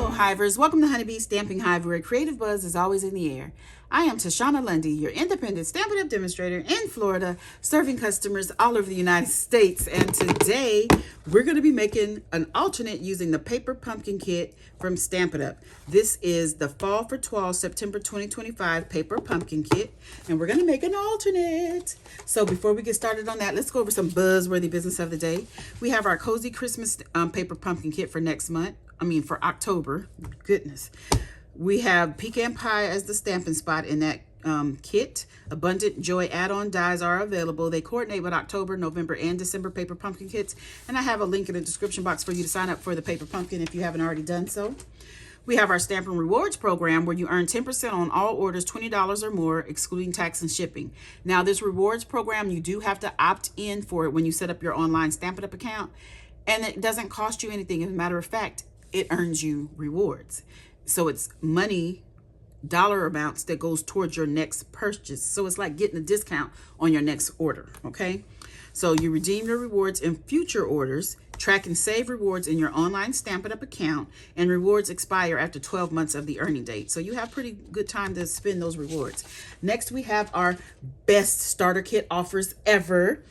Hello, Hivers. Welcome to Honeybee Stamping Hive, where creative buzz is always in the air. I am Tashana Lundy, your independent Stampin' Up demonstrator in Florida, serving customers all over the United States. And today, we're going to be making an alternate using the paper pumpkin kit from Stampin' Up. This is the Fall for Toile September 2025 paper pumpkin kit, and we're going to make an alternate. So before we get started on that, let's go over some buzzworthy business of the day. We have our Cozy Christmas paper pumpkin kit for next month. For October. Goodness. We have Pecan Pie as the stamping spot in that kit. Abundant Joy add-on dies are available. They coordinate with October, November, and December paper pumpkin kits. And I have a link in the description box for you to sign up for the paper pumpkin if you haven't already done so. We have our Stampin' Rewards program where you earn 10% on all orders $20 or more, excluding tax and shipping. Now, this rewards program, you do have to opt in for it when you set up your online Stampin' Up account. And it doesn't cost you anything. As a matter of fact, it earns you rewards. So it's money, dollar amounts that goes towards your next purchase. So it's like getting a discount on your next order, okay? So you redeem your rewards in future orders, track and save rewards in your online Stampin' Up account, and rewards expire after 12 months of the earning date. So you have pretty good time to spend those rewards. Next, we have our best starter kit offers ever.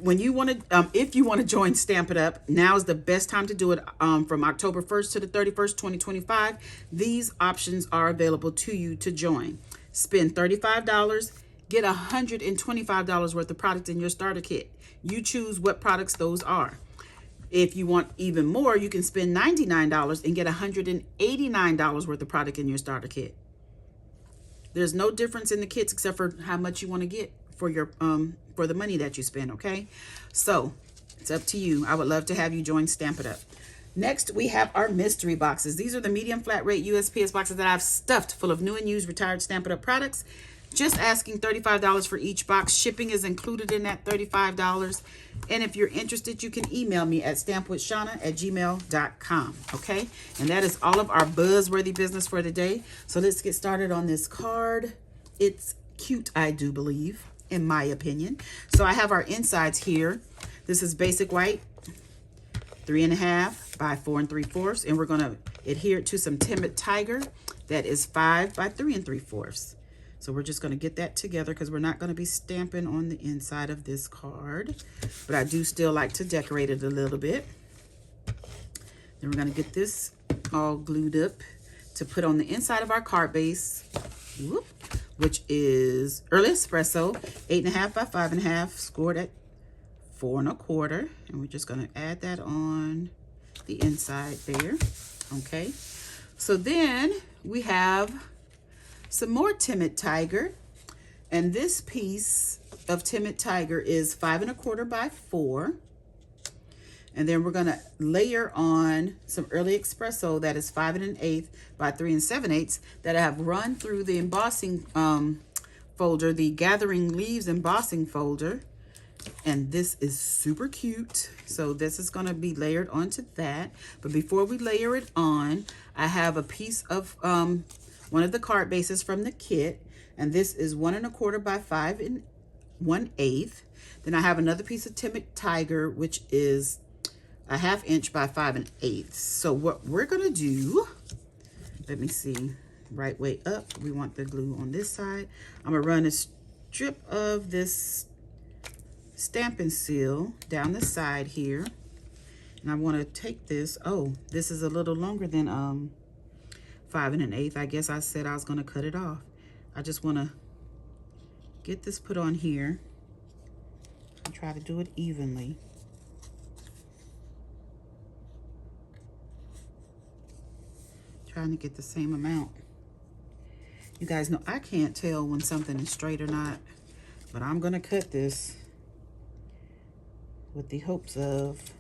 When you want to, if you want to join Stampin' Up, now is the best time to do it. From October 1st to the 31st, 2025, these options are available to you to join. Spend $35, get $125 worth of product in your starter kit. You choose what products those are. If you want even more, you can spend $99 and get $189 worth of product in your starter kit. There's no difference in the kits except for how much you want to get for your for the money that you spend, okay? So it's up to you. I would love to have you join Stampin' Up. Next, we have our mystery boxes. These are the medium flat rate USPS boxes that I've stuffed full of new and used retired Stampin' Up products. Just asking $35 for each box. Shipping is included in that $35. And if you're interested, you can email me at stampwithshana@gmail.com, okay? And that is all of our buzzworthy business for the day. So let's get started on this card. It's cute, I do believe, in my opinion. So I have our insides here. This is basic white, 3.5 by 4 3/4, and we're going to adhere it to some Timid Tiger that is 5 by 3 3/4. So we're just going to get that together because we're not going to be stamping on the inside of this card, but I do still like to decorate it a little bit. Then we're going to get this all glued up to put on the inside of our card base. Whoop. Which is Early Espresso, 8.5 by 5.5, scored at 4 1/4. And we're just going to add that on the inside there. Okay. So then we have some more Timid Tiger. And this piece of Timid Tiger is 5 1/4 by 4. And then we're going to layer on some Early Espresso that is 5 1/8 by 3 7/8 that I have run through the embossing folder, the Gathering Leaves embossing folder. And this is super cute. So this is going to be layered onto that. But before we layer it on, I have a piece of one of the card bases from the kit. And this is 1 1/4 by 5 1/8. Then I have another piece of Timid Tiger, which is a 1/2 inch by 5 1/8. So what we're gonna do, let me see, right way up. We want the glue on this side. I'm gonna run a strip of this Stampin' Seal down the side here. And I wanna take this, oh, this is a little longer than 5 1/8. I guess I said I was gonna cut it off. I just wanna get this put on here and try to do it evenly. Trying to get the same amount. You guys know I can't tell when something is straight or not, but I'm gonna cut this with the hopes of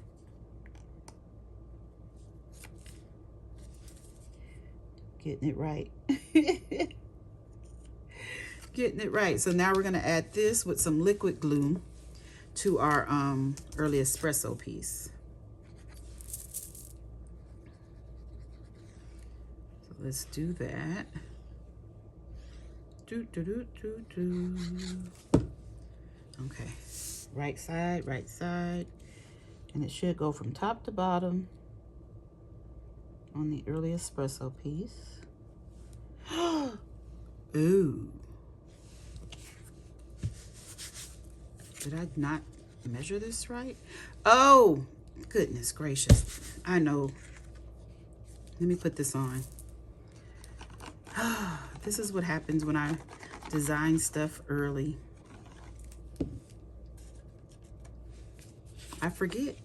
getting it right. Getting it right. So now we're gonna add this with some liquid glue to our Early Espresso piece. Let's do that. Okay, right side, and it should go from top to bottom on the early espresso piece. Ooh. Did I not measure this right? Oh, goodness gracious. I know. Let me put this on. This is what happens when I design stuff early. I forget.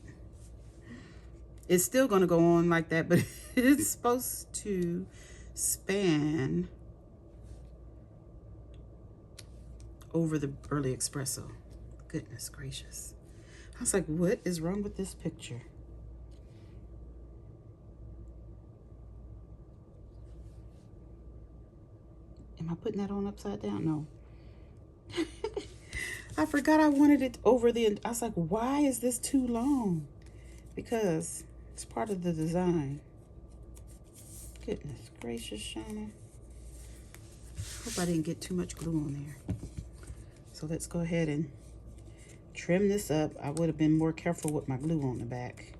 It's still going to go on like that, but it's supposed to span over the early espresso. Goodness gracious. I was like, what is wrong with this picture? Am I putting that on upside down? No. I forgot I wanted it over the, I was like, why is this too long? Because it's part of the design. Goodness gracious, Shauna. Hope I didn't get too much glue on there. So let's go ahead and trim this up. I would have been more careful with my glue on the back.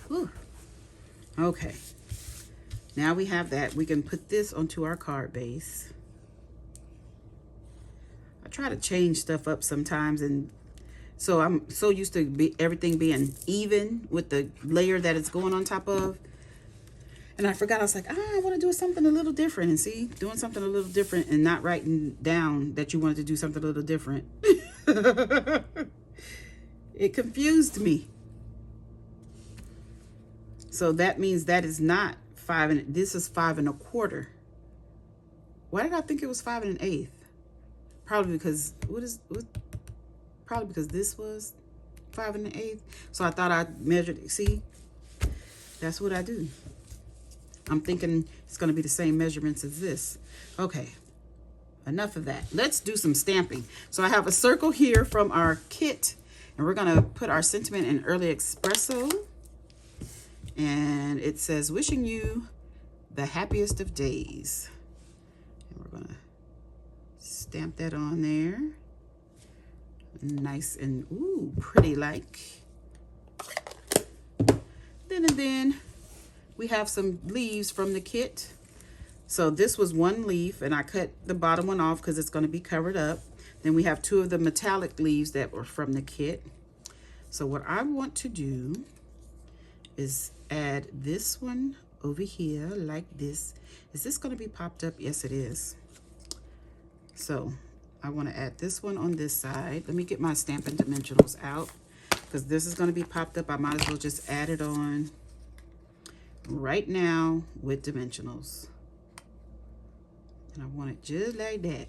Whew. Okay. Now we have that. We can put this onto our card base. I try to change stuff up sometimes, and so I'm so used to everything being even with the layer that it's going on top of. And I forgot, I was like, I want to do something a little different. And see, doing something a little different and not writing down that you wanted to do something a little different. It confused me. So that means that is not 5 and this is 5 1/4. Why did I think it was 5 1/8? Probably because probably because this was 5 1/8. So I thought I measured it. See, that's what I do. I'm thinking it's going to be the same measurements as this. Okay, enough of that. Let's do some stamping. So I have a circle here from our kit, and we're going to put our sentiment in early espresso. And it says, wishing you the happiest of days. And we're going to stamp that on there. Nice and, ooh, pretty like. Then we have some leaves from the kit. So this was one leaf, and I cut the bottom one off because it's going to be covered up. Then we have 2 of the metallic leaves that were from the kit. So what I want to do is add this one over here like this. Is this going to be popped up? Yes, it is. So I want to add this one on this side. Let me get my Stampin' Dimensionals out because this is going to be popped up. I might as well just add it on right now with dimensionals. And I want it just like that.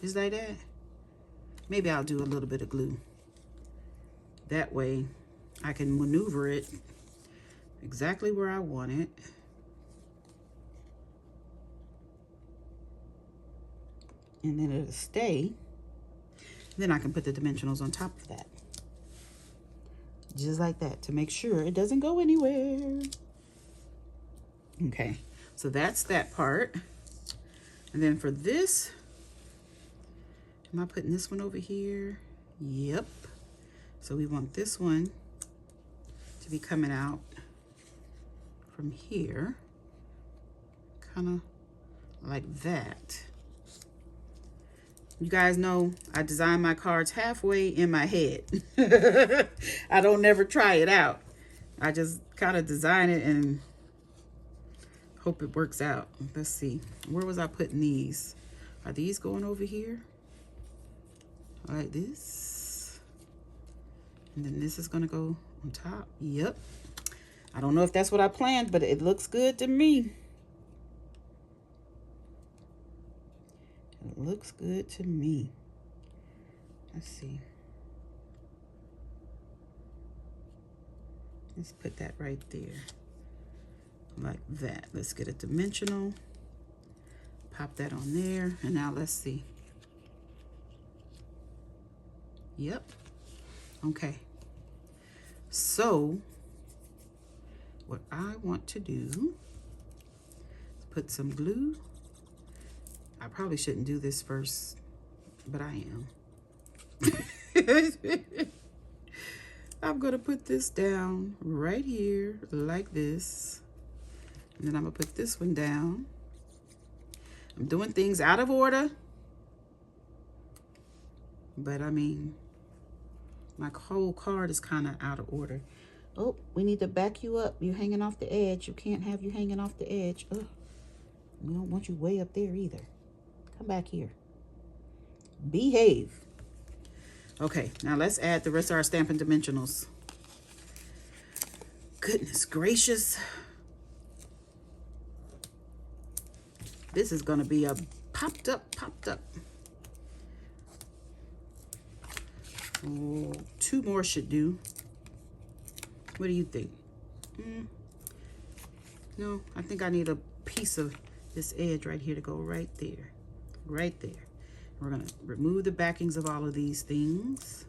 Just like that. Maybe I'll do a little bit of glue. That way I can maneuver it exactly where I want it. And then it'll stay. Then I can put the dimensionals on top of that. Just like that, to make sure it doesn't go anywhere. Okay, so that's that part. And then for this, am I putting this one over here? Yep. So we want this one to be coming out from here, kind of like that. You guys know I design my cards halfway in my head. I don't never try it out. I just kind of design it and hope it works out. Let's see. Where was I putting these? Are these going over here? Like this. And then this is going to go on top. Yep. I don't know if that's what I planned, but it looks good to me. It looks good to me. Let's see. Let's put that right there. Like that. Let's get a dimensional. Pop that on there. And now let's see. Yep. Okay. So what I want to do is put some glue. I probably shouldn't do this first, but I am. I'm going to put this down right here like this. And then I'm going to put this one down. I'm doing things out of order. But I mean, my whole card is kind of out of order. Oh, we need to back you up. You're hanging off the edge. You can't have you hanging off the edge. Ugh. We don't want you way up there either. Come back here. Behave. Okay, now let's add the rest of our Stampin' Dimensionals. Goodness gracious. This is going to be a popped up. Oh, 2 more should do. What do you think? No, I think I need a piece of this edge right here to go right there. Right there. We're going to remove the backings of all of these things.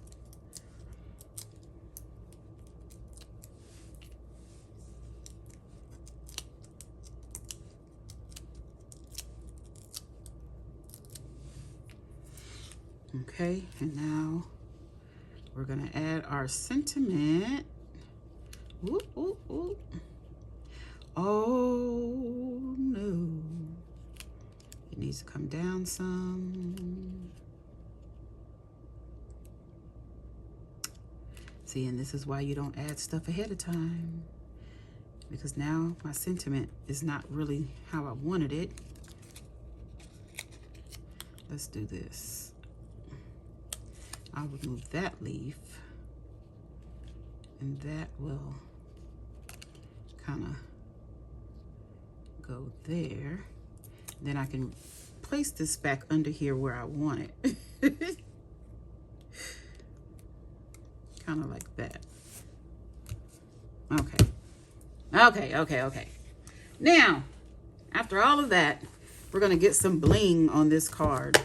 Okay, and now we're going to add our sentiment. Ooh, ooh, ooh. Oh, no. It needs to come down some. See, and this is why you don't add stuff ahead of time. Because now my sentiment is not really how I wanted it. Let's do this. I'll remove that leaf. And that will kind of go there. Then I can place this back under here where I want it. Kind of like that. Okay. Now, after all of that, we're going to get some bling on this card.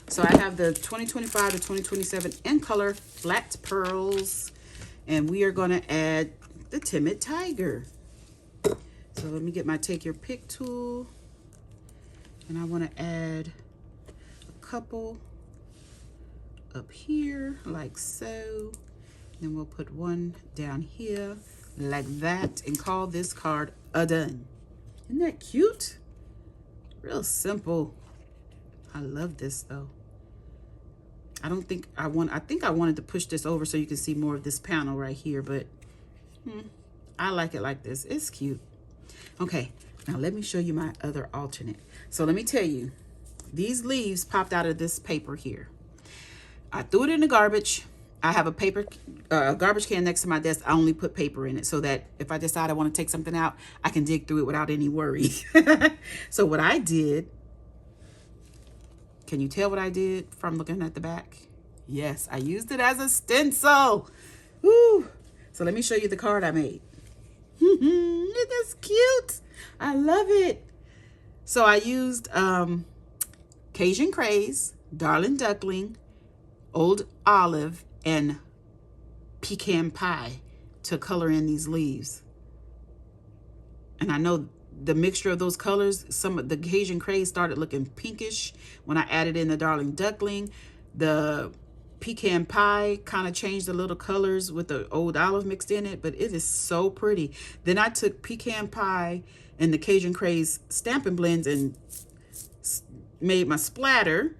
So I have the 2025 to 2027 in color flat pearls. And we are going to add the Timid Tiger. So let me get my take your pick tool. And I want to add a couple up here like so. Then we'll put one down here like that and call this card a done. Isn't that cute? Real simple. I love this though. I think I wanted to push this over so you can see more of this panel right here, but I like it like this. It's cute. Okay, now let me show you my other alternate. So let me tell you, these leaves popped out of this paper here. I threw it in the garbage. I have a garbage can next to my desk. I only put paper in it so that if I decide I want to take something out, I can dig through it without any worry. So what I did, can you tell what I did from looking at the back? Yes, I used it as a stencil. Woo! So let me show you the card I made. It is cute. I love it. So I used Cajun Craze, Darling Duckling, Old Olive, and Pecan Pie to color in these leaves. And I know the mixture of those colors, some of the Cajun Craze started looking pinkish when I added in the Darling Duckling. The Pecan Pie kind of changed the little colors with the Old Olive mixed in it, but it is so pretty. Then I took Pecan Pie and the Cajun Craze Stampin' Blends and made my splatter.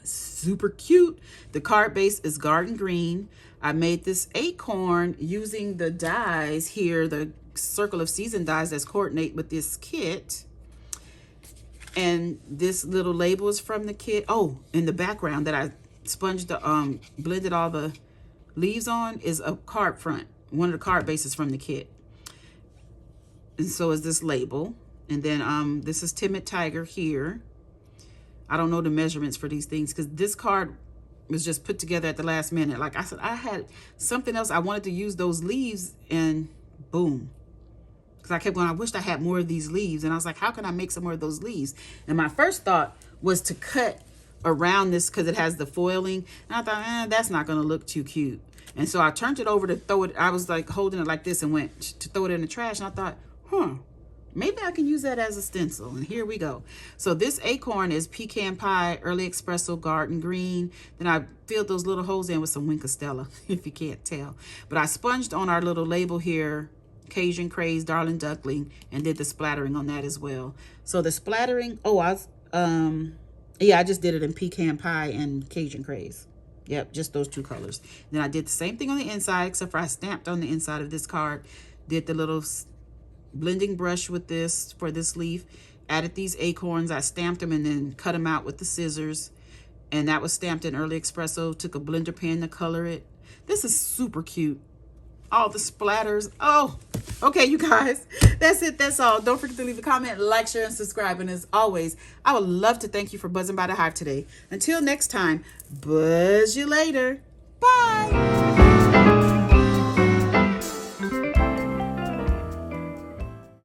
Super cute. The card base is Garden Green. I made this acorn using the dies here, the Circle of Season dies that's coordinate with this kit. And this little label is from the kit. Oh, in the background that I sponged the blended all the leaves on is a card front. One of the card bases from the kit. And so is this label. And then this is Timid Tiger here. I don't know the measurements for these things because this card was just put together at the last minute. Like I said, I had something else. I wanted to use those leaves and boom. Because I kept going, I wished I had more of these leaves. And I was like, how can I make some more of those leaves? And my first thought was to cut around this because it has the foiling. And I thought, that's not going to look too cute. And so I turned it over to throw it. I was like holding it like this and went to throw it in the trash. And I thought, Maybe I can use that as a stencil. And here we go. So this acorn is pecan pie, early espresso, garden green. Then I filled those little holes in with some Wink of Stella, if you can't tell. But I sponged on our little label here, Cajun Craze, Darling Duckling, and did the splattering on that as well. So the splattering, yeah, I just did it in pecan pie and Cajun Craze. Yep, just those two colors. Then I did the same thing on the inside, except for I stamped on the inside of this card. Did the little blending brush with this for this leaf. Added these acorns. I stamped them and then cut them out with the scissors. And that was stamped in Early Espresso. Took a blender pen to color it. This is super cute. All the splatters. Oh, okay, you guys. That's it. That's all. Don't forget to leave a comment, like, share, and subscribe. And as always, I would love to thank you for buzzing by the hive today. Until next time, buzz you later. Bye.